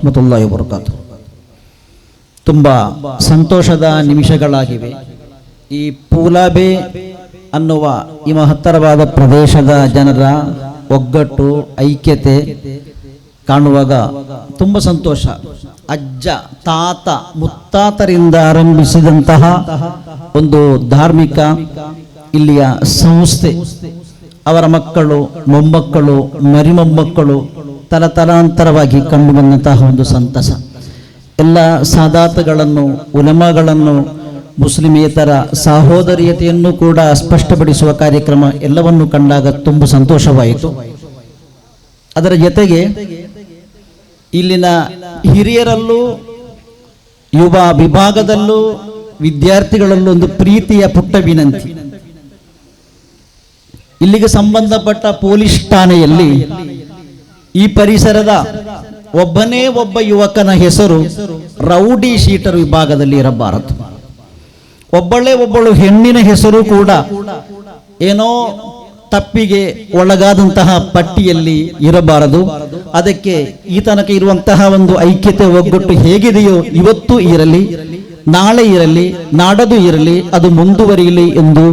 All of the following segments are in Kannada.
ರಹಮತುಲ್ಲಾಹಿ ವಬರಕಾತು. ತುಂಬ ಸಂತೋಷದ ನಿಮಿಷಗಳಾಗಿವೆ. ಈ ಪೂಲಾಬೆ ಅನ್ನುವ ಈ ಮಹತ್ತರವಾದ ಪ್ರದೇಶದ ಜನರ ಒಗ್ಗಟ್ಟು, ಐಕ್ಯತೆ ಕಾಣುವಾಗ ತುಂಬ ಸಂತೋಷ. ಅಜ್ಜ, ತಾತ, ಮುತ್ತಾತರಿಂದ ಆರಂಭಿಸಿದಂತಹ ಒಂದು ಧಾರ್ಮಿಕ ಇಲ್ಲಿಯ ಸಂಸ್ಥೆ, ಅವರ ಮಕ್ಕಳು, ಮೊಮ್ಮಕ್ಕಳು, ಮರಿಮೊಮ್ಮಕ್ಕಳು ತಲತಲಾಂತರವಾಗಿ ಕಂಡು ಬಂದಂತಹ ಒಂದು ಸಂತಸ. ಎಲ್ಲ ಸಾದಾತಗಳನ್ನು, ಉಲಮಾಗಳನ್ನು, ಮುಸ್ಲಿಮೇತರ ಸಹೋದರಿಯತೆಯನ್ನು ಕೂಡ ಸ್ಪಷ್ಟಪಡಿಸುವ ಕಾರ್ಯಕ್ರಮ ಎಲ್ಲವನ್ನು ಕಂಡಾಗ ತುಂಬ ಸಂತೋಷವಾಯಿತು. ಅದರ ಜೊತೆಗೆ ಇಲ್ಲಿನ ಹಿರಿಯರಲ್ಲೂ, ಯುವ ವಿಭಾಗದಲ್ಲೂ, ವಿದ್ಯಾರ್ಥಿಗಳಲ್ಲೂ ಒಂದು ಪ್ರೀತಿಯ ಪುಟ್ಟ ವಿನಂತಿ. ಇಲ್ಲಿಗೆ ಸಂಬಂಧಪಟ್ಟ ಪೊಲೀಸ್ ಠಾಣೆಯಲ್ಲಿ ಈ ಪರಿಸರದ ಒಬ್ಬನೇ ಒಬ್ಬ ಯುವಕನ ಹೆಸರು ರೌಡಿ ಶೀಟರ್ ವಿಭಾಗದಲ್ಲಿ ಇರಬಾರದು. ಒಬ್ಬಳು ಹೆಣ್ಣಿನ ಹೆಸರು ಕೂಡ ಏನೋ ತಪ್ಪಿಗೆ ಒಳಗಾದಂತಹ ಪಟ್ಟಿಯಲ್ಲಿ ಇರಬಾರದು. ಅದಕ್ಕೆ ಈ ತನಕ ಇರುವಂತಹ ಒಂದು ಐಕ್ಯತೆ, ಒಗ್ಗಟ್ಟು ಹೇಗಿದೆಯೋ ಇವತ್ತು ಇರಲಿ, ನಾಳೆ ಇರಲಿ, ನಾಡದು ಇರಲಿ, ಅದು ಮುಂದುವರಿಯಲಿ ಎಂದು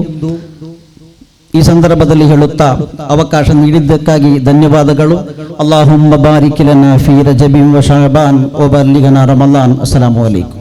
ಈ ಸಂದರ್ಭದಲ್ಲಿ ಹೇಳುತ್ತಾ ಅವಕಾಶ ನೀಡಿದ್ದಕ್ಕಾಗಿ ಧನ್ಯವಾದಗಳು. ಅಲ್ಲಾಹುಮ್ಮ ಬಾರಿಕ್ ಲನಾ ಫೀ ರಜಬಿನ್ ವ ಶಅಬಾನ್ ವ ಬಲ್ಲಿಗನಾ ರಮಲಾನ್. ಅಸ್ಸಲಾಮು ಅಲೈಕುಂ.